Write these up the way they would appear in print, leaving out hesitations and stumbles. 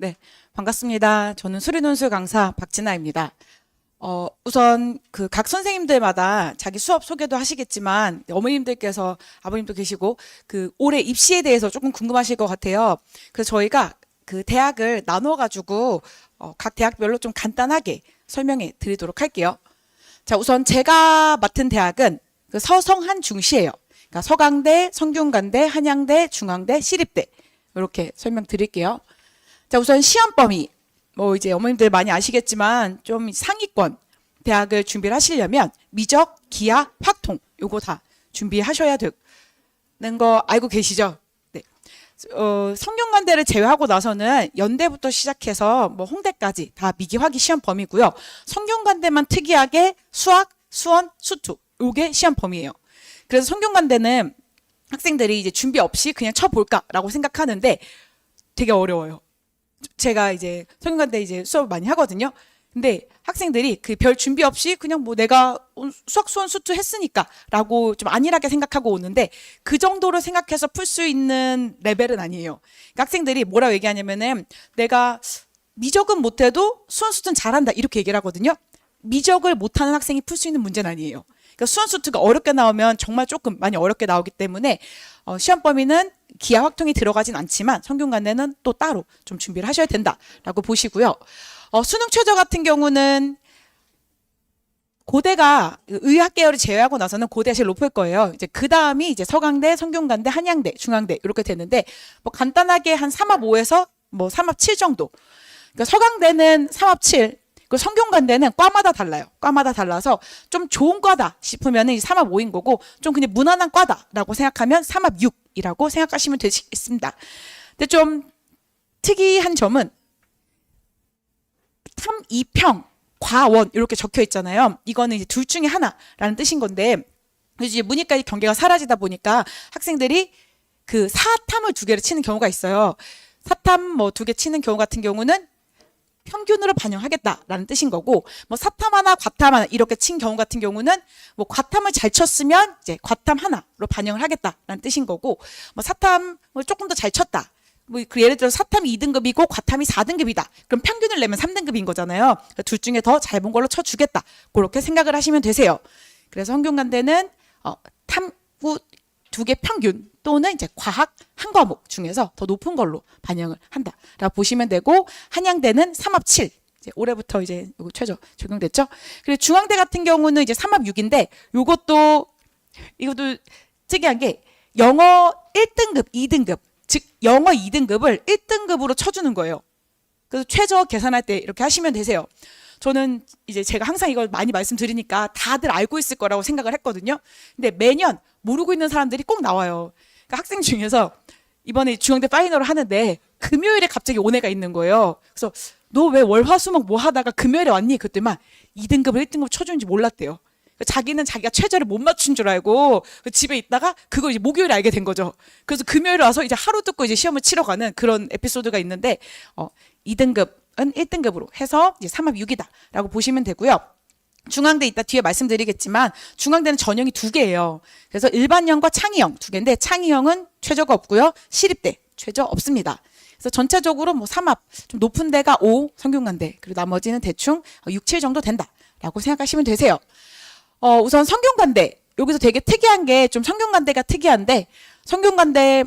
네, 반갑습니다. 저는 수리논술 강사 박진아입니다. 우선 각 선생님들마다 자기 수업 소개도 하시겠지만 어머님들께서 아버님도 계시고 올해 입시에 대해서 조금 궁금하실 것 같아요. 그래서 저희가 대학을 나눠가지고 각 대학별로 좀 간단하게 설명해 드리도록 할게요. 자, 우선 제가 맡은 대학은 서성한 중시예요. 그러니까 서강대, 성균관대, 한양대, 중앙대, 시립대 이렇게 설명드릴게요. 자, 우선 시험 범위. 이제 어머님들 많이 아시겠지만 좀 상위권 대학을 준비를 하시려면 미적, 기하, 확통 요거 다 준비하셔야 되는 거 알고 계시죠? 네. 성균관대를 제외하고 나서는 연대부터 시작해서 홍대까지 다 미기, 화기 시험 범위고요. 성균관대만 특이하게 수학, 수원, 수투 요게 시험 범위예요. 그래서 성균관대는 학생들이 이제 준비 없이 그냥 쳐볼까라고 생각하는데 되게 어려워요. 제가 이제 성균관대 이제 수업 많이 하거든요. 근데 학생들이 별 준비 없이 그냥 내가 수학, 수원, 수투 했으니까라고 좀 안일하게 생각하고 오는데 그 정도로 생각해서 풀 수 있는 레벨은 아니에요. 그러니까 학생들이 뭐라고 얘기하냐면은 내가 미적은 못해도 수원, 수투는 잘한다 이렇게 얘기를 하거든요. 미적을 못하는 학생이 풀 수 있는 문제는 아니에요. 그러니까 수원, 수투가 어렵게 나오면 정말 조금 많이 어렵게 나오기 때문에 시험 범위는 기하 확통이 들어가진 않지만 성균관대는 또 따로 좀 준비를 하셔야 된다라고 보시고요. 수능 최저 같은 경우는 고대가 의학 계열을 제외하고 나서는 고대가 제일 높을 거예요. 이제 그 다음이 이제 서강대, 성균관대, 한양대, 중앙대 이렇게 되는데 간단하게 한 3합 5에서 3합 7 정도. 그러니까 서강대는 3합 7. 그 성균관대는 과마다 달라요. 과마다 달라서 좀 좋은 과다 싶으면 3합 5인 거고 좀 그냥 무난한 과다라고 생각하면 3합 6이라고 생각하시면 되시겠습니다. 근데 좀 특이한 점은 탐, 이평, 과원 이렇게 적혀 있잖아요. 이거는 이제 둘 중에 하나라는 뜻인 건데 이제 문이과의 경계가 사라지다 보니까 학생들이 사탐을 2개를 치는 경우가 있어요. 사탐 2개 치는 경우 같은 경우는 평균으로 반영하겠다라는 뜻인 거고 사탐 하나 과탐 하나 이렇게 친 경우 같은 경우는 과탐을 잘 쳤으면 이제 과탐 하나로 반영을 하겠다라는 뜻인 거고 사탐을 조금 더 잘 쳤다 예를 들어 사탐이 2등급이고 과탐이 4등급이다 그럼 평균을 내면 3등급인 거잖아요. 둘 중에 더 잘 본 걸로 쳐주겠다 그렇게 생각을 하시면 되세요. 그래서 성균관대는 탐구 2개 평균 또는 이제 과학 한 과목 중에서 더 높은 걸로 반영을 한다라고 보시면 되고 한양대는 3합 7. 이제 올해부터 이제 이거 최저 적용됐죠. 그리고 중앙대 같은 경우는 이제 3합 6인데 이것도 특이한 게 영어 1등급, 2등급 즉 영어 2등급을 1등급으로 쳐주는 거예요. 그래서 최저 계산할 때 이렇게 하시면 되세요. 저는 이제 제가 항상 이걸 많이 말씀드리니까 다들 알고 있을 거라고 생각을 했거든요. 근데 매년 모르고 있는 사람들이 꼭 나와요. 그러니까 학생 중에서 이번에 중앙대 파이널을 하는데 금요일에 갑자기 온 애가 있는 거예요. 그래서 너 왜 월화수목 뭐 하다가 금요일에 왔니? 그랬더니 2등급을 1등급 쳐주는지 몰랐대요. 자기는 자기가 최저를 못 맞춘 줄 알고 집에 있다가 그걸 이제 목요일에 알게 된 거죠. 그래서 금요일에 와서 이제 하루 듣고 이제 시험을 치러 가는 그런 에피소드가 있는데 2등급은 1등급으로 해서 이제 3합 6이다라고 보시면 되고요. 중앙대 이따 뒤에 말씀드리겠지만 중앙대는 전형이 2개예요. 그래서 일반형과 창의형 2개인데 창의형은 최저가 없고요. 시립대 최저 없습니다. 그래서 전체적으로 3합 좀 높은 데가 5 성균관대 그리고 나머지는 대충 6, 7 정도 된다라고 생각하시면 되세요. 우선 성균관대 여기서 되게 특이한 게 좀 성균관대가 특이한데 성균관대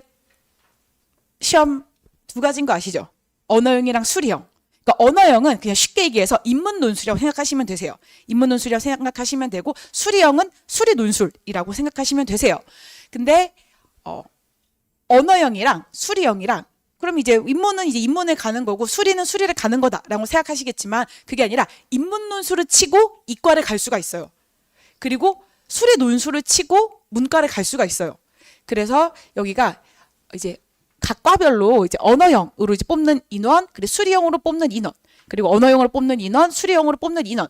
시험 2가지인 거 아시죠? 언어형이랑 수리형. 그러니까 언어형은 그냥 쉽게 얘기해서 인문 논술이라고 생각하시면 되세요. 인문 논술이라고 생각하시면 되고 수리형은 수리 논술이라고 생각하시면 되세요. 근데 언어형이랑 수리형이랑 그럼 이제 인문은 이제 인문에 가는 거고 수리는 수리를 가는 거다라고 생각하시겠지만 그게 아니라 인문 논술을 치고 이과를 갈 수가 있어요. 그리고 수리 논술을 치고 문과를 갈 수가 있어요. 그래서 여기가 이제 각 과별로 이제 언어형으로 이제 뽑는 인원, 그리고 수리형으로 뽑는 인원, 그리고 언어형으로 뽑는 인원, 수리형으로 뽑는 인원.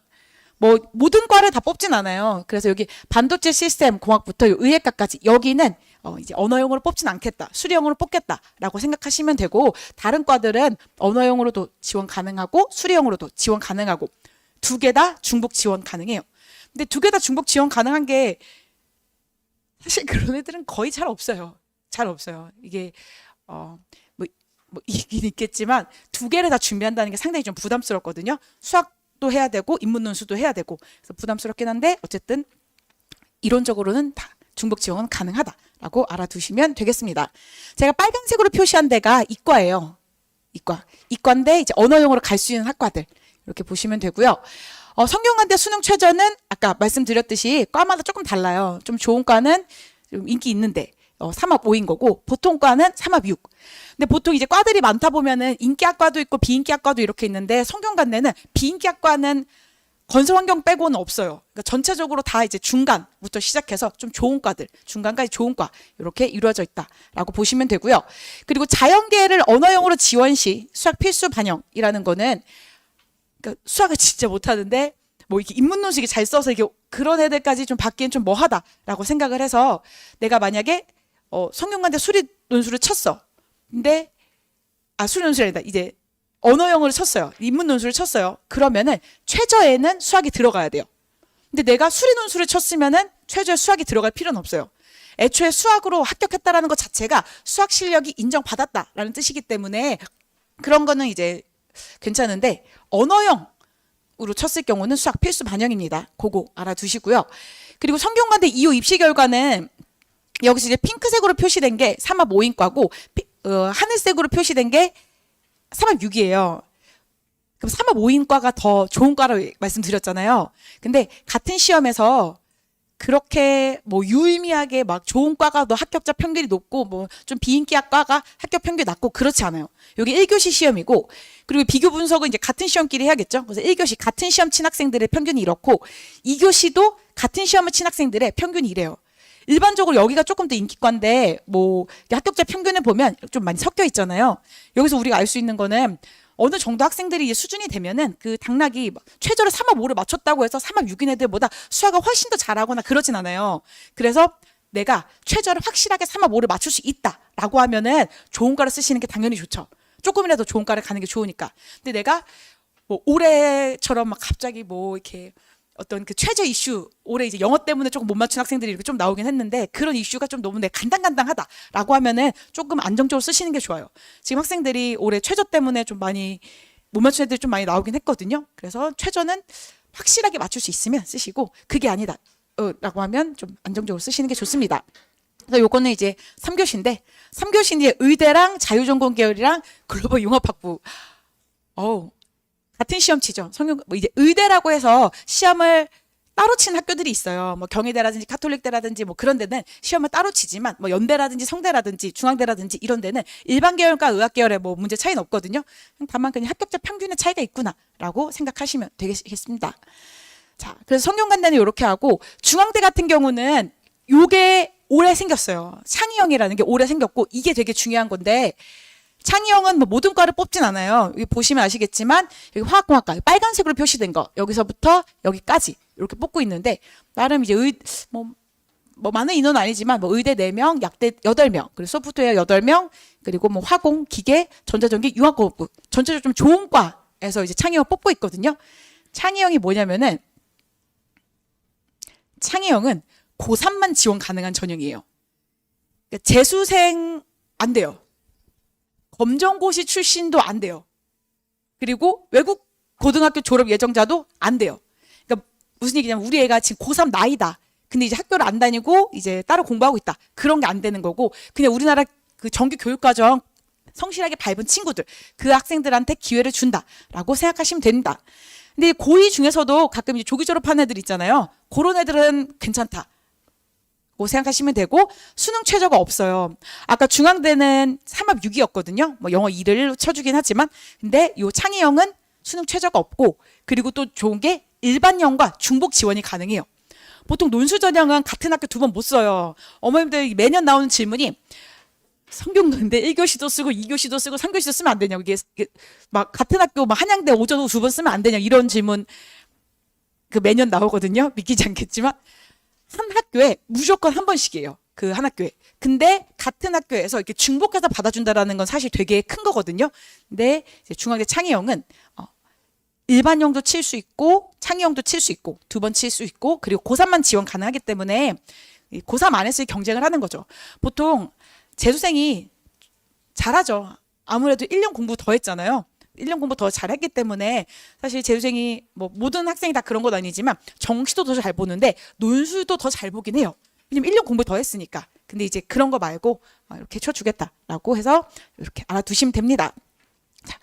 모든 과를 다 뽑진 않아요. 그래서 여기 반도체 시스템 공학부터 의예과까지 여기는 이제 언어형으로 뽑진 않겠다, 수리형으로 뽑겠다라고 생각하시면 되고 다른 과들은 언어형으로도 지원 가능하고 수리형으로도 지원 가능하고 2개 다 중복 지원 가능해요. 근데 2개 다 중복 지원 가능한 게 사실 그런 애들은 거의 잘 없어요. 잘 없어요. 이게 뭐 있긴 있겠지만 두 개를 다 준비한다는 게 상당히 좀 부담스럽거든요. 수학도 해야 되고 인문 논술도 해야 되고 그래서 부담스럽긴 한데 어쨌든 이론적으로는 다 중복 지원은 가능하다라고 알아두시면 되겠습니다. 제가 빨간색으로 표시한 데가 이과예요. 이과인데 이제 언어용으로 갈 수 있는 학과들 이렇게 보시면 되고요. 성균관대 수능 최저는 아까 말씀드렸듯이 과마다 조금 달라요. 좀 좋은 과는 좀 인기 있는데 3합 5인 거고 보통 과는 3합 6. 근데 보통 이제 과들이 많다 보면은 인기 학과도 있고 비인기 학과도 이렇게 있는데 성균관대는 비인기 학과는 건설 환경 빼고는 없어요. 그러니까 전체적으로 다 이제 중간부터 시작해서 좀 좋은 과들, 중간까지 좋은 과 이렇게 이루어져 있다라고 보시면 되고요. 그리고 자연계를 언어용으로 지원 시 수학 필수 반영이라는 거는 그러니까 수학을 진짜 못하는데 뭐 이렇게 인문논술이 잘 써서 이게 그런 애들까지 좀 받기엔 좀 뭐하다라고 생각을 해서 내가 만약에 성균관대 수리 논술을 쳤어. 근데 수리 논술이 아니다. 이제 언어용어를 쳤어요. 인문 논술을 쳤어요. 그러면은 최저에는 수학이 들어가야 돼요. 근데 내가 수리 논술을 쳤으면은 최저에 수학이 들어갈 필요는 없어요. 애초에 수학으로 합격했다라는 것 자체가 수학 실력이 인정받았다라는 뜻이기 때문에 그런 거는 이제 괜찮은데 언어형으로 쳤을 경우는 수학 필수 반영입니다. 그거 알아두시고요. 그리고 성균관대 2호 입시 결과는 여기서 이제 핑크색으로 표시된 게 3합 5인과고 하늘색으로 표시된 게 3합 6이에요. 그럼 3합 5인과가 더 좋은 과라고 말씀드렸잖아요. 근데 같은 시험에서 그렇게 뭐 유의미하게 막 좋은 과가 더 합격자 평균이 높고 뭐 좀 비인기 학과가 합격 평균이 낮고 그렇지 않아요. 여기 1교시 시험이고 그리고 비교 분석은 이제 같은 시험끼리 해야겠죠. 그래서 1교시 같은 시험 친 학생들의 평균이 이렇고 2교시도 같은 시험을 친 학생들의 평균이 이래요. 일반적으로 여기가 조금 더 인기과인데 뭐 합격자 평균을 보면 좀 많이 섞여 있잖아요. 여기서 우리가 알 수 있는 거는 어느 정도 학생들이 이제 수준이 되면은 그 당락이 최저로 3합 5를 맞췄다고 해서 3합 6인 애들보다 수학을 훨씬 더 잘하거나 그러진 않아요. 그래서 내가 최저를 확실하게 3합 5를 맞출 수 있다라고 하면은 좋은 과를 쓰시는 게 당연히 좋죠. 조금이라도 좋은 과를 가는 게 좋으니까. 근데 내가 뭐 올해처럼 막 갑자기 뭐 이렇게 어떤 그 최저 이슈 올해 이제 영어 때문에 조금 못 맞춘 학생들이 이렇게 좀 나오긴 했는데 그런 이슈가 좀 너무 간당간당하다라고 하면은 조금 안정적으로 쓰시는 게 좋아요. 지금 학생들이 올해 최저 때문에 좀 많이 못 맞춘 애들이 좀 많이 나오긴 했거든요. 그래서 최저는 확실하게 맞출 수 있으면 쓰시고 그게 아니다 라고 하면 좀 안정적으로 쓰시는 게 좋습니다. 그래서 요거는 이제 3교시인데 3교시 이제 의대랑 자유전공 계열이랑 글로벌 융합학부 같은 시험 치죠. 뭐 이제 의대라고 해서 시험을 따로 치는 학교들이 있어요. 뭐 경희대라든지 카톨릭대라든지 뭐 그런 데는 시험을 따로 치지만 뭐 연대라든지 성대라든지 중앙대라든지 이런 데는 일반 계열과 의학 계열에 뭐 문제 차이는 없거든요. 다만 그냥 합격자 평균의 차이가 있구나라고 생각하시면 되겠습니다. 자, 그래서 성균관대는 이렇게 하고 중앙대 같은 경우는 요게 올해 생겼어요. 창의형이라는 게 올해 생겼고 이게 되게 중요한 건데 창의형은 뭐 모든 과를 뽑진 않아요. 여기 보시면 아시겠지만 여기 화학공학과 빨간색으로 표시된 거 여기서부터 여기까지 이렇게 뽑고 있는데 나름 이제 뭐 많은 인원은 아니지만 뭐 의대 4명, 약대 8명, 그리고 소프트웨어 8명, 그리고 뭐 화공, 기계, 전자전기, 융합공학부 전체적으로 좀 좋은 과에서 이제 창의형 뽑고 있거든요. 창의형이 뭐냐면은 창의형은 고3만 지원 가능한 전형이에요. 그러니까 재수생 안 돼요. 검정고시 출신도 안 돼요. 그리고 외국 고등학교 졸업 예정자도 안 돼요. 그러니까 무슨 얘기냐면 우리 애가 지금 고3 나이다. 근데 이제 학교를 안 다니고 이제 따로 공부하고 있다. 그런 게 안 되는 거고 그냥 우리나라 그 정규 교육과정 성실하게 밟은 친구들 그 학생들한테 기회를 준다라고 생각하시면 됩니다. 근데 고2 중에서도 가끔 이제 조기 졸업한 애들 있잖아요. 그런 애들은 괜찮다. 생각하시면 되고 수능 최저가 없어요. 아까 중앙대는 3합 6이었거든요. 뭐 영어 2를 쳐주긴 하지만 근데 요 창의형은 수능 최저가 없고 그리고 또 좋은 게 일반형과 중복 지원이 가능해요. 보통 논술 전형은 같은 학교 2번 못 써요. 어머님들 매년 나오는 질문이 성균관대 1교시도 쓰고 2교시도 쓰고 3교시도 쓰면 안 되냐고 이게 막 같은 학교 막 한양대 오전후 2번 쓰면 안 되냐 이런 질문 그 매년 나오거든요. 믿기지 않겠지만 한 학교에 무조건 한 번씩이에요. 그 한 학교에. 근데 같은 학교에서 이렇게 중복해서 받아준다라는 건 사실 되게 큰 거거든요. 근데 이제 중앙대 창의형은 일반형도 칠 수 있고 창의형도 칠 수 있고 2번 칠 수 있고 그리고 고3만 지원 가능하기 때문에 고3 안에서 경쟁을 하는 거죠. 보통 재수생이 잘하죠. 아무래도 1년 공부 더 했잖아요. 1년 공부 더 잘했기 때문에 사실 재수생이 뭐 모든 학생이 다 그런 건 아니지만 정시도 더 잘 보는데 논술도 더 잘 보긴 해요. 왜냐면 1년 공부 더 했으니까. 근데 이제 그런 거 말고 이렇게 쳐주겠다라고 해서 이렇게 알아두시면 됩니다. 자,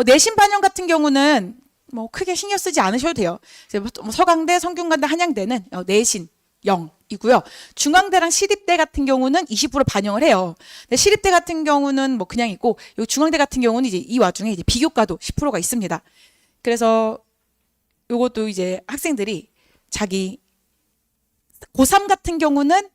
내신 반영 같은 경우는 뭐 크게 신경 쓰지 않으셔도 돼요. 뭐 서강대, 성균관대, 한양대는 내신 0이고요. 중앙대랑 시립대 같은 경우는 20% 반영을 해요. 근데 시립대 같은 경우는 뭐 그냥 있고, 요 중앙대 같은 경우는 이제 이 와중에 이제 비교과도 10%가 있습니다. 그래서 요것도 이제 학생들이 자기 고3 같은 경우는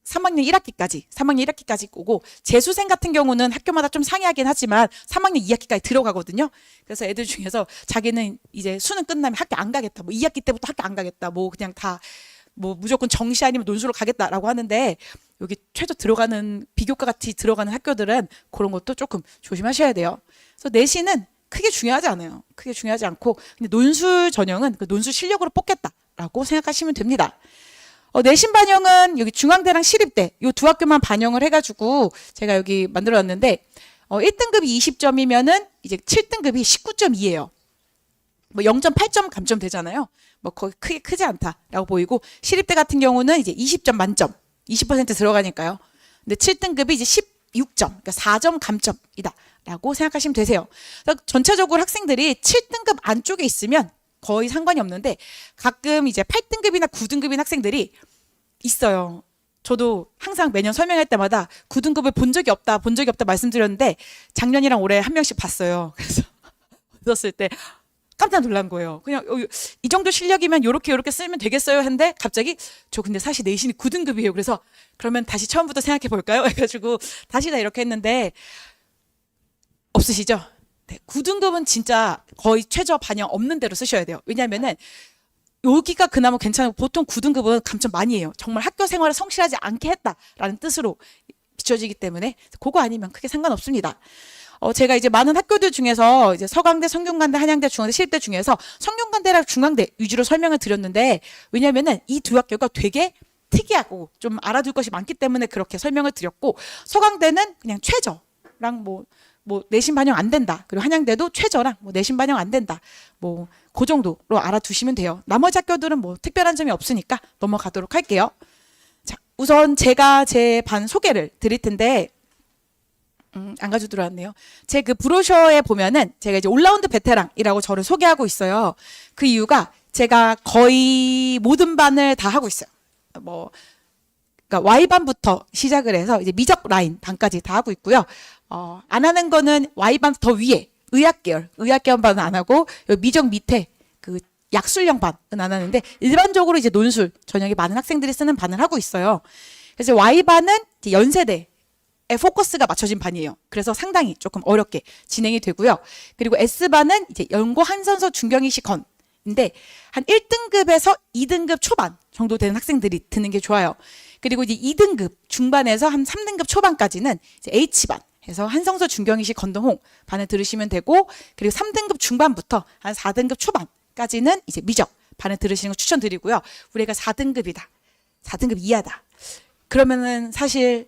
3학년 1학기까지 오고, 재수생 같은 경우는 학교마다 좀 상이하긴 하지만 3학년 2학기까지 들어가거든요. 그래서 애들 중에서 자기는 이제 수능 끝나면 학교 안 가겠다, 뭐 2학기 때부터 학교 안 가겠다, 뭐 그냥 다 뭐 무조건 정시 아니면 논술로 가겠다라고 하는데, 여기 최저 들어가는 비교과 같이 들어가는 학교들은 그런 것도 조금 조심하셔야 돼요. 그래서 내신은 크게 중요하지 않아요. 크게 중요하지 않고, 근데 논술 전형은 그 논술 실력으로 뽑겠다라고 생각하시면 됩니다. 내신 반영은 여기 중앙대랑 시립대 요 두 학교만 반영을 해가지고 제가 여기 만들어놨는데, 1등급이 20점이면은 이제 7등급이 19.2예요. 뭐 0.8점 감점 되잖아요. 뭐 거의 크게 크지 않다라고 보이고, 시립대 같은 경우는 이제 20점 만점, 20% 들어가니까요. 근데 7등급이 이제 16점, 그러니까 4점 감점이다라고 생각하시면 되세요. 그래서 전체적으로 학생들이 7등급 안쪽에 있으면 거의 상관이 없는데, 가끔 이제 8등급이나 9등급인 학생들이 있어요. 저도 항상 매년 설명할 때마다 9등급을 본 적이 없다 말씀드렸는데, 작년이랑 올해 한 명씩 봤어요. 그래서 봤을 때 깜짝 놀란 거예요. 그냥 이 정도 실력이면 요렇게 쓰면 되겠어요 했는데, 갑자기 저 근데 사실 내신이 9등급이에요. 그래서 그러면 다시 처음부터 생각해 볼까요? 해가지고 다시 다 이렇게 했는데, 없으시죠? 네, 9등급은 진짜 거의 최저 반영 없는 대로 쓰셔야 돼요. 왜냐하면은 여기가 그나마 괜찮고, 보통 9등급은 감점 많이 해요. 정말 학교 생활을 성실하지 않게 했다라는 뜻으로 비춰지기 때문에 그거 아니면 크게 상관없습니다. 제가 이제 많은 학교들 중에서 이제 서강대, 성균관대, 한양대, 중앙대, 시립대 중에서 성균관대랑 중앙대 위주로 설명을 드렸는데, 왜냐면은 이 두 학교가 되게 특이하고 좀 알아둘 것이 많기 때문에 그렇게 설명을 드렸고, 서강대는 그냥 최저랑 뭐 내신 반영 안 된다. 그리고 한양대도 최저랑 뭐 내신 반영 안 된다. 뭐 그 정도로 알아두시면 돼요. 나머지 학교들은 뭐 특별한 점이 없으니까 넘어가도록 할게요. 자, 우선 제가 제 반 소개를 드릴 텐데, 안 가지고 들어왔네요. 제 그 브로셔에 보면은 제가 이제 올라운드 베테랑이라고 저를 소개하고 있어요. 그 이유가 제가 거의 모든 반을 다 하고 있어요. 그러니까 Y반부터 시작을 해서 이제 미적 라인 반까지 다 하고 있고요. 안 하는 거는 Y반 더 위에 의학계열 반은 안 하고, 미적 밑에 그 약술형 반은 안 하는데, 일반적으로 이제 논술 전형이 많은 학생들이 쓰는 반을 하고 있어요. 그래서 Y반은 이제 연세대 포커스가 맞춰진 반이에요. 그래서 상당히 조금 어렵게 진행이 되고요. 그리고 S반은 이제 연고 한선서 중경이시 건인데, 한 1등급에서 2등급 초반 정도 되는 학생들이 드는 게 좋아요. 그리고 이제 2등급 중반에서 한 3등급 초반까지는 이제 H반 해서 한성서 중경이시 건동홍 반을 들으시면 되고, 그리고 3등급 중반부터 한 4등급 초반까지는 이제 미적 반을 들으시는 거 추천드리고요. 우리가 4등급이다, 4등급 이하다, 그러면은 사실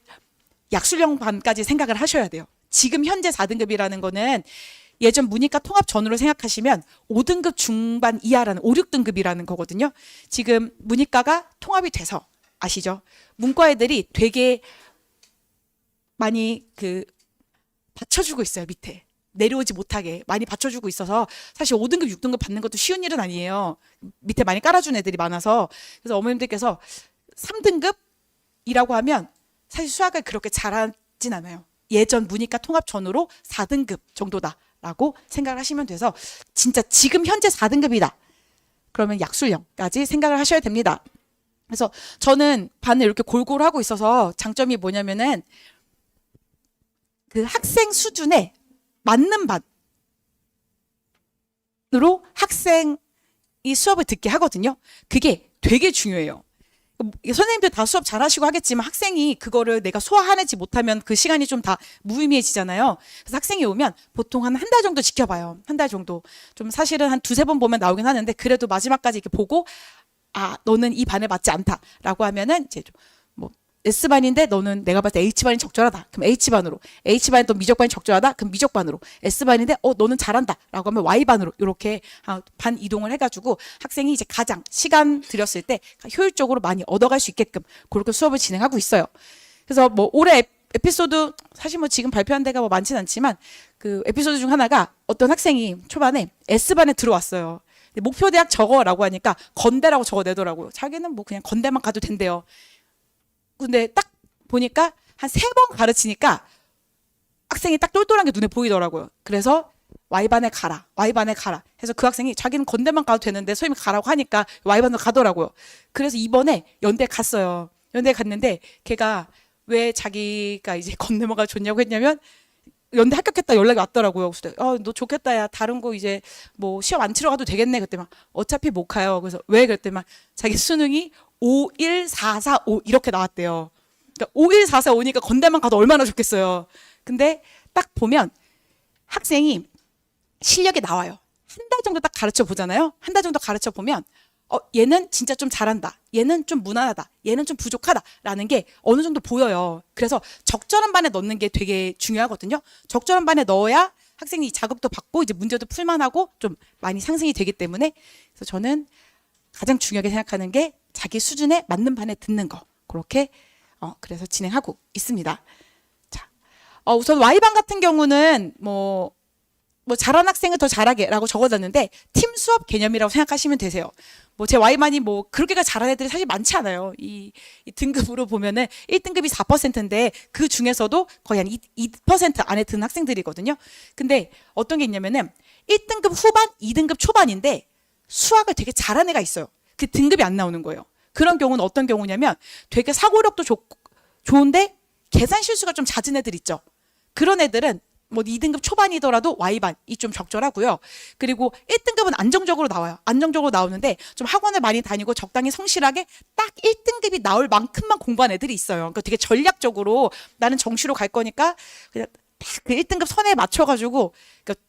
약술형 반까지 생각을 하셔야 돼요. 지금 현재 4등급이라는 거는 예전 문이과 통합 전으로 생각하시면 5등급 중반 이하라는 5, 6등급이라는 거거든요. 지금 문이과가 통합이 돼서 아시죠? 문과 애들이 되게 많이 받쳐주고 있어요. 밑에 내려오지 못하게 많이 받쳐주고 있어서 사실 5등급, 6등급 받는 것도 쉬운 일은 아니에요. 밑에 많이 깔아준 애들이 많아서. 그래서 어머님들께서 3등급이라고 하면 사실 수학을 그렇게 잘하진 않아요. 예전 문이과 통합 전후로 4등급 정도다라고 생각을 하시면 돼서, 진짜 지금 현재 4등급이다. 그러면 약술형까지 생각을 하셔야 됩니다. 그래서 저는 반을 이렇게 골고루 하고 있어서 장점이 뭐냐면은, 그 학생 수준에 맞는 반으로 학생이 수업을 듣게 하거든요. 그게 되게 중요해요. 선생님들 다 수업 잘하시고 하겠지만 학생이 그거를 내가 소화하지 못하면 그 시간이 좀 다 무의미해지잖아요. 그래서 학생이 오면 보통 한 달 정도 지켜봐요. 한 달 정도. 좀 사실은 한 두세 번 보면 나오긴 하는데, 그래도 마지막까지 이렇게 보고, 너는 이 반에 맞지 않다라고 하면은 이제 좀 S반인데 너는 내가 봤을 때 H반이 적절하다. 그럼 H반으로. H반이 또 미적반이 적절하다. 그럼 미적반으로. S반인데 너는 잘한다. 라고 하면 Y반으로. 이렇게 반 이동을 해가지고 학생이 이제 가장 시간 들였을 때 효율적으로 많이 얻어갈 수 있게끔 그렇게 수업을 진행하고 있어요. 그래서 뭐 올해 에피소드 사실 뭐 지금 발표한 데가 뭐 많진 않지만 그 에피소드 중 하나가 어떤 학생이 초반에 S반에 들어왔어요. 목표 대학 적어라고 하니까 건대라고 적어내더라고요. 자기는 뭐 그냥 건대만 가도 된대요. 근데 딱 보니까 한 3번 가르치니까 학생이 딱 똘똘한 게 눈에 보이더라고요. 그래서 Y반에 가라. Y반에 가라. 해서 그 학생이 자기는 건대만 가도 되는데 선생님이 가라고 하니까 Y반으로 가더라고요. 그래서 이번에 연대 갔어요. 연대 갔는데 걔가 왜 자기가 이제 건대만 가도 좋냐고 했냐면 연대 합격했다 연락이 왔더라고요. 그래서 너 좋겠다 야 다른 거 이제 뭐 시험 안 치러 가도 되겠네. 그때 막 어차피 못 가요. 그래서 왜 그랬더니 자기 수능이 51445 이렇게 나왔대요. 그러니까 51445니까 건대만 가도 얼마나 좋겠어요. 근데 딱 보면 학생이 실력이 나와요. 한 달 정도 딱 가르쳐 보잖아요. 한 달 정도 가르쳐 보면 얘는 진짜 좀 잘한다. 얘는 좀 무난하다. 얘는 좀 부족하다라는 게 어느 정도 보여요. 그래서 적절한 반에 넣는 게 되게 중요하거든요. 적절한 반에 넣어야 학생이 자극도 받고 이제 문제도 풀만하고 좀 많이 상승이 되기 때문에 그래서 저는 가장 중요하게 생각하는 게 자기 수준에 맞는 반에 듣는 거. 그렇게 그래서 진행하고 있습니다. 자, 우선 Y반 같은 경우는 뭐 잘하는 학생은 더 잘하게라고 적어놨는데 팀 수업 개념이라고 생각하시면 되세요. 뭐 제 Y반이 뭐 그렇게가 잘하는 애들이 사실 많지 않아요. 이 등급으로 보면은 1등급이 4%인데 그 중에서도 거의 한 2% 안에 드는 학생들이거든요. 근데 어떤 게 있냐면은 1등급 후반, 2등급 초반인데 수학을 되게 잘하는 애가 있어요. 그 등급이 안 나오는 거예요. 그런 경우는 어떤 경우냐면 되게 사고력도 좋은데 계산 실수가 좀 잦은 애들 있죠. 그런 애들은 뭐 2등급 초반이더라도 Y반이 좀 적절하고요. 그리고 1등급은 안정적으로 나와요. 안정적으로 나오는데 좀 학원을 많이 다니고 적당히 성실하게 딱 1등급이 나올 만큼만 공부한 애들이 있어요. 그러니까 되게 전략적으로 나는 정시로 갈 거니까 그냥 딱 그 1등급 선에 맞춰가지고 그러니까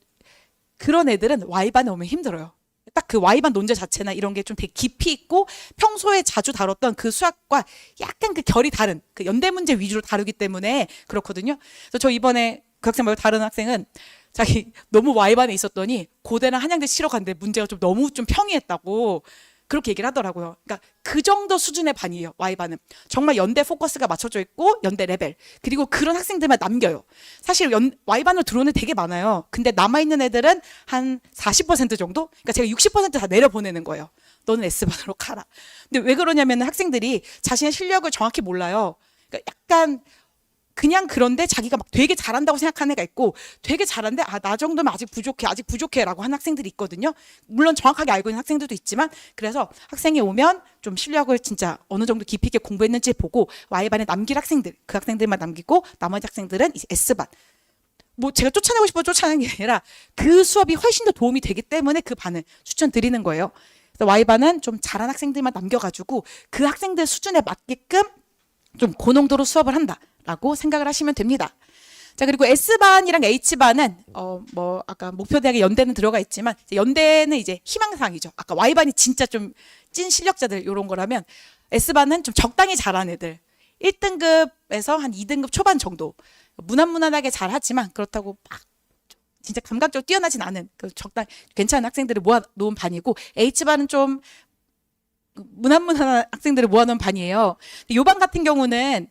그런 애들은 Y반에 오면 힘들어요. 딱 그 Y반 논제 자체나 이런 게 좀 되게 깊이 있고 평소에 자주 다뤘던 그 수학과 약간 그 결이 다른 그 연대 문제 위주로 다루기 때문에 그렇거든요. 그래서 저 이번에 그 학생 말고 다른 학생은 자기 너무 Y반에 있었더니 고대나 한양대 치러 갔는데 문제가 좀 너무 좀 평이했다고 그렇게 얘기를 하더라고요. 그러니까 그 정도 수준의 반이에요. Y반은. 정말 연대 포커스가 맞춰져 있고 연대 레벨. 그리고 그런 학생들만 남겨요. 사실 Y반으로 들어오는 애 되게 많아요. 근데 남아있는 애들은 한 40% 정도? 그러니까 제가 60% 다 내려보내는 거예요. 너는 S반으로 가라. 근데 왜 그러냐면 학생들이 자신의 실력을 정확히 몰라요. 그러니까 약간 그냥 그런데 자기가 막 되게 잘한다고 생각하는 애가 있고 되게 잘한데 나 정도면 아직 부족해 라고 하는 학생들이 있거든요. 물론 정확하게 알고 있는 학생들도 있지만 그래서 학생이 오면 좀 실력을 진짜 어느 정도 깊이 있게 공부했는지 보고 Y반에 남길 학생들 그 학생들만 남기고 나머지 학생들은 이제 S반 뭐 제가 쫓아내고 싶어서 쫓아내는 게 아니라 그 수업이 훨씬 더 도움이 되기 때문에 그 반을 추천드리는 거예요. 그래서 Y반은 좀 잘한 학생들만 남겨가지고 그 학생들 수준에 맞게끔 좀 고농도로 수업을 한다라고 생각을 하시면 됩니다. 자, 그리고 S반이랑 H반은 뭐 아까 목표대학에 연대는 들어가 있지만 연대는 이제 희망사항이죠. 아까 Y반이 진짜 좀 찐 실력자들 이런 거라면 S반은 좀 적당히 잘하는 애들 1등급에서 한 2등급 초반 정도 무난무난하게 잘하지만 그렇다고 막 진짜 감각적으로 뛰어나진 않은 그 적당 괜찮은 학생들을 모아놓은 반이고 H반은 좀 무난무난한 학생들을 모아놓은 반이에요. 이 반 같은 경우는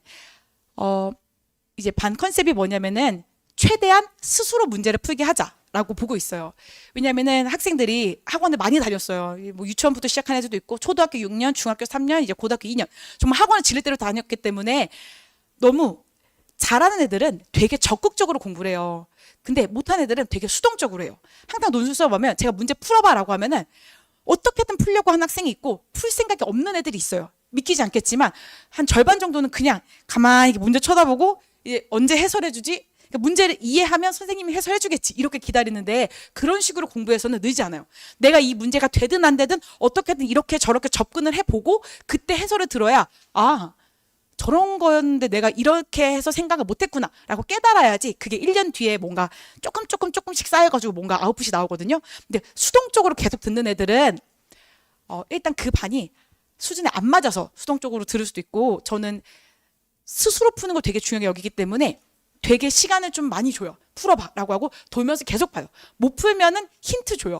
이제 반 컨셉이 뭐냐면은 최대한 스스로 문제를 풀게 하자라고 보고 있어요. 왜냐면은 학생들이 학원을 많이 다녔어요. 뭐 유치원부터 시작한 애들도 있고 초등학교 6년, 중학교 3년, 이제 고등학교 2년 정말 학원을 지를 대로 다녔기 때문에 너무 잘하는 애들은 되게 적극적으로 공부를 해요. 근데 못하는 애들은 되게 수동적으로 해요. 항상 논술 수업 하면 제가 문제 풀어봐라고 하면은 어떻게든 풀려고 하는 학생이 있고 풀 생각이 없는 애들이 있어요. 믿기지 않겠지만 한 절반 정도는 그냥 가만히 문제 쳐다보고 이제 언제 해설해주지? 그러니까 문제를 이해하면 선생님이 해설해주겠지 이렇게 기다리는데 그런 식으로 공부해서는 늘지 않아요. 내가 이 문제가 되든 안 되든 어떻게든 이렇게 저렇게 접근을 해보고 그때 해설을 들어야 저런 거였는데 내가 이렇게 해서 생각을 못했구나 라고 깨달아야지 그게 1년 뒤에 뭔가 조금씩 쌓여가지고 뭔가 아웃풋이 나오거든요. 근데 수동적으로 계속 듣는 애들은 일단 그 반이 수준에 안 맞아서 수동적으로 들을 수도 있고 저는 스스로 푸는 걸 되게 중요하게 여기기 때문에 되게 시간을 좀 많이 줘요. 풀어봐라고 하고 돌면서 계속 봐요. 못 풀면은 힌트 줘요.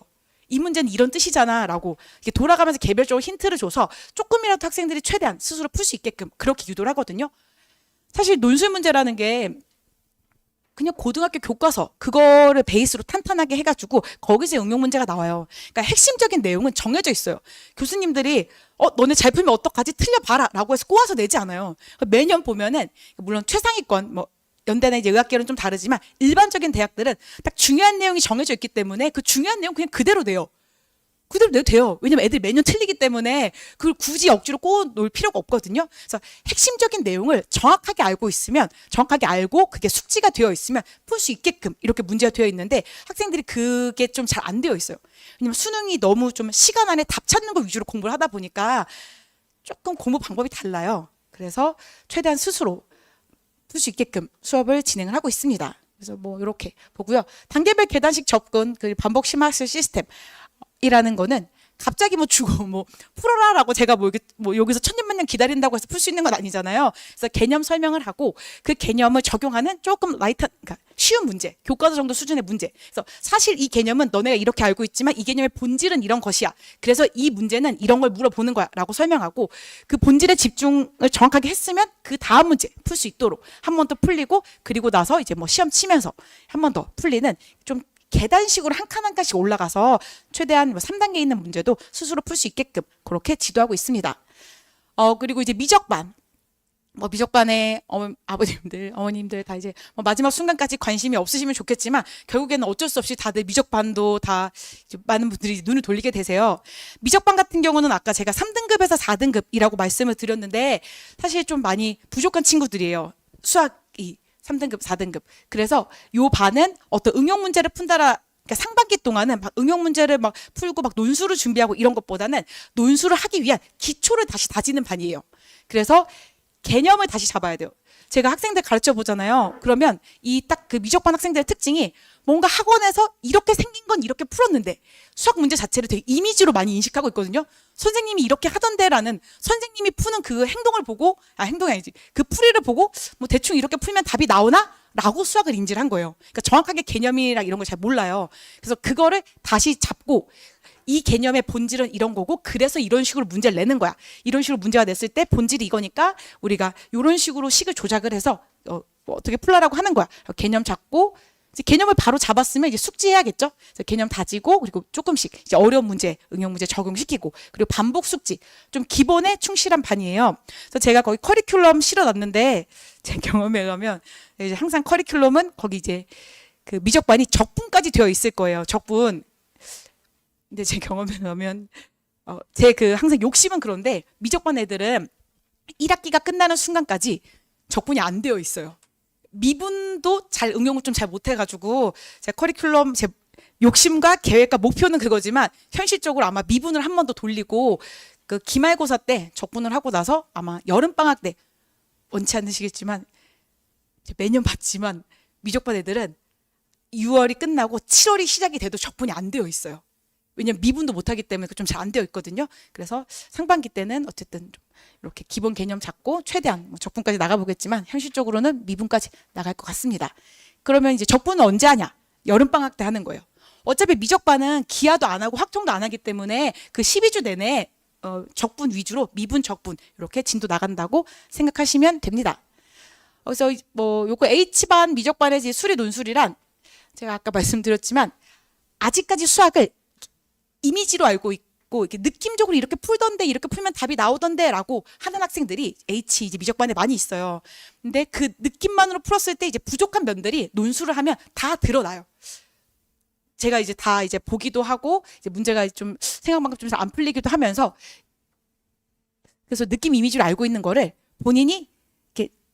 이 문제는 이런 뜻이잖아 라고 이렇게 돌아가면서 개별적으로 힌트를 줘서 조금이라도 학생들이 최대한 스스로 풀 수 있게끔 그렇게 유도를 하거든요. 사실 논술 문제라는 게 그냥 고등학교 교과서 그거를 베이스로 탄탄하게 해가지고 거기서 응용 문제가 나와요. 그러니까 핵심적인 내용은 정해져 있어요. 교수님들이 너네 잘 풀면 어떡하지? 틀려봐라 라고 해서 꼬아서 내지 않아요. 매년 보면은 물론 최상위권 뭐 연대나 이제 의학계는 좀 다르지만 일반적인 대학들은 딱 중요한 내용이 정해져 있기 때문에 그 중요한 내용 그냥 그대로 내요. 그대로 내도 돼요. 왜냐면 애들이 매년 틀리기 때문에 그걸 굳이 억지로 꼬아 놓을 필요가 없거든요. 그래서 핵심적인 내용을 정확하게 알고 있으면, 정확하게 알고 그게 숙지가 되어 있으면 풀 수 있게끔 이렇게 문제가 되어 있는데 학생들이 그게 좀 잘 안 되어 있어요. 왜냐면 수능이 너무 좀 시간 안에 답 찾는 거 위주로 공부를 하다 보니까 조금 공부 방법이 달라요. 그래서 최대한 스스로 풀 수 있게끔 수업을 진행을 하고 있습니다. 그래서 뭐 이렇게 보고요. 단계별 계단식 접근, 그 반복 심화학습 시스템이라는 거는 갑자기 뭐 주고 뭐 풀어라라고 제가 뭐 여기서 천년만년 기다린다고 해서 풀 수 있는 건 아니잖아요. 그래서 개념 설명을 하고 그 개념을 적용하는 조금 그러니까 쉬운 문제, 교과서 정도 수준의 문제. 그래서 사실 이 개념은 너네가 이렇게 알고 있지만 이 개념의 본질은 이런 것이야. 그래서 이 문제는 이런 걸 물어보는 거야라고 설명하고 그 본질에 집중을 정확하게 했으면 그 다음 문제 풀 수 있도록 한 번 더 풀리고 그리고 나서 이제 뭐 시험 치면서 한 번 더 풀리는 좀 계단식으로 한 칸 한 칸씩 올라가서 최대한 뭐 3단계 있는 문제도 스스로 풀 수 있게끔 그렇게 지도하고 있습니다. 그리고 이제 미적반. 뭐 미적반에 아버님들, 어머님들 다 이제 뭐 마지막 순간까지 관심이 없으시면 좋겠지만 결국에는 어쩔 수 없이 다들 미적반도 다 이제 많은 분들이 눈을 돌리게 되세요. 미적반 같은 경우는 아까 제가 3등급에서 4등급이라고 말씀을 드렸는데 사실 좀 많이 부족한 친구들이에요. 수학이 3등급, 4등급. 그래서 요 반은 어떤 응용 문제를 푼다라, 그러니까 상반기 동안은 막 응용 문제를 막 풀고 막 논술을 준비하고 이런 것보다는 논술을 하기 위한 기초를 다시 다지는 반이에요. 그래서 개념을 다시 잡아야 돼요. 제가 학생들 가르쳐 보잖아요. 그러면 이 딱 그 미적반 학생들의 특징이 뭔가 학원에서 이렇게 생긴 건 이렇게 풀었는데 수학 문제 자체를 되게 이미지로 많이 인식하고 있거든요. 선생님이 이렇게 하던데라는 선생님이 푸는 그 행동을 보고 행동이 아니지. 그 풀이를 보고 뭐 대충 이렇게 풀면 답이 나오나? 라고 수학을 인지를 한 거예요. 그러니까 정확하게 개념이랑 이런 걸 잘 몰라요. 그래서 그거를 다시 잡고 이 개념의 본질은 이런 거고 그래서 이런 식으로 문제를 내는 거야. 이런 식으로 문제가 냈을 때 본질이 이거니까 우리가 이런 식으로 식을 조작을 해서 뭐 어떻게 풀라라고 하는 거야. 개념 잡고 이제 개념을 바로 잡았으면 이제 숙지해야겠죠. 그래서 개념 다지고 그리고 조금씩 이제 어려운 문제, 응용 문제 적용시키고 그리고 반복 숙지 좀 기본에 충실한 반이에요. 그래서 제가 거기 커리큘럼 실어놨는데 제 경험에 의하면 이제 항상 커리큘럼은 거기 이제 그 미적반이 적분까지 되어 있을 거예요. 적분. 근데 제 경험에 의하면 제 그 항상 욕심은 그런데 미적반 애들은 1학기가 끝나는 순간까지 적분이 안 되어 있어요. 미분도 잘 응용을 좀 잘 못해가지고 제 커리큘럼 제 욕심과 계획과 목표는 그거지만 현실적으로 아마 미분을 한 번 더 돌리고 그 기말고사 때 적분을 하고 나서 아마 여름방학 때 원치 않으시겠지만 매년 봤지만 미적반 애들은 6월이 끝나고 7월이 시작이 돼도 적분이 안 되어 있어요. 왜냐면 미분도 못하기 때문에 좀 잘 안 되어 있거든요. 그래서 상반기 때는 어쨌든 좀 이렇게 기본 개념 잡고 최대한 뭐 적분까지 나가보겠지만 현실적으로는 미분까지 나갈 것 같습니다. 그러면 이제 적분은 언제 하냐? 여름방학 때 하는 거예요. 어차피 미적반은 기하도 안 하고 확정도 안 하기 때문에 그 12주 내내 적분 위주로 미분 적분 이렇게 진도 나간다고 생각하시면 됩니다. 그래서 뭐 요거 H반 미적반의 이제 수리 논술이란 제가 아까 말씀드렸지만 아직까지 수학을 이미지로 알고 있고 이렇게 느낌적으로 이렇게 풀던데 이렇게 풀면 답이 나오던데라고 하는 학생들이 H 이제 미적반에 많이 있어요. 근데 그 느낌만으로 풀었을 때 이제 부족한 면들이 논술을 하면 다 드러나요. 제가 이제 다 이제 보기도 하고 이제 문제가 좀 생각만큼 좀 안 풀리기도 하면서 그래서 느낌 이미지로 알고 있는 거를 본인이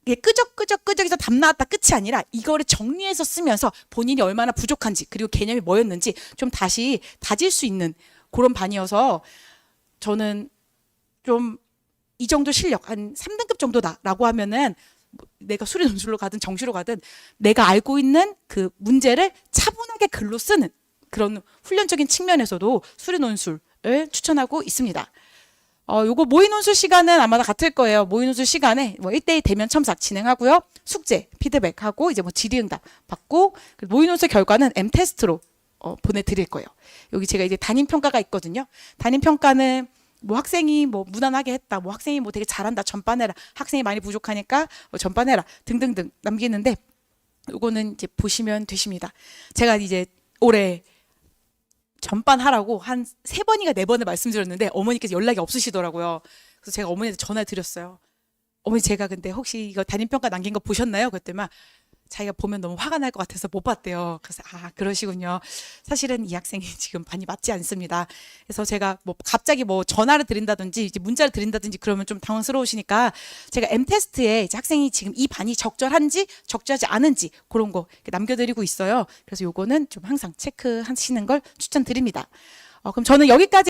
이렇게 끄적끄적해서 답 나왔다 끝이 아니라 이거를 정리해서 쓰면서 본인이 얼마나 부족한지 그리고 개념이 뭐였는지 좀 다시 다질 수 있는 그런 반이어서 저는 좀 이 정도 실력 한 3등급 정도다라고 하면은 내가 수리 논술로 가든 정시로 가든 내가 알고 있는 그 문제를 차분하게 글로 쓰는 그런 훈련적인 측면에서도 수리 논술을 추천하고 있습니다. 요거 모의논술 시간은 아마 다 같을 거예요. 모의논술 시간에 뭐 1대1 대면 첨삭 진행하고요. 숙제, 피드백하고 이제 뭐 질의응답 받고 모의논술 결과는 M테스트로 보내드릴 거예요. 여기 제가 이제 담임평가가 있거든요. 담임평가는 뭐 학생이 뭐 무난하게 했다, 뭐 학생이 뭐 되게 잘한다, 전반해라, 학생이 많이 부족하니까 전반해라 등등등 남기는데 요거는 이제 보시면 되십니다. 제가 이제 올해 전반하라고 한 3번인가 4번을 말씀드렸는데 어머니께서 연락이 없으시더라고요. 그래서 제가 어머니한테 전화를 드렸어요. 어머니 제가 근데 혹시 이거 담임평가 남긴 거 보셨나요? 그랬더니 자기가 보면 너무 화가 날 것 같아서 못 봤대요. 그래서 그러시군요. 사실은 이 학생이 지금 반이 맞지 않습니다. 그래서 제가 뭐 갑자기 뭐 전화를 드린다든지 이제 문자를 드린다든지 그러면 좀 당황스러우시니까 제가 M테스트에 이제 학생이 지금 이 반이 적절한지 적절하지 않은지 그런 거 남겨드리고 있어요. 그래서 요거는 좀 항상 체크하시는 걸 추천드립니다. 그럼 저는 여기까지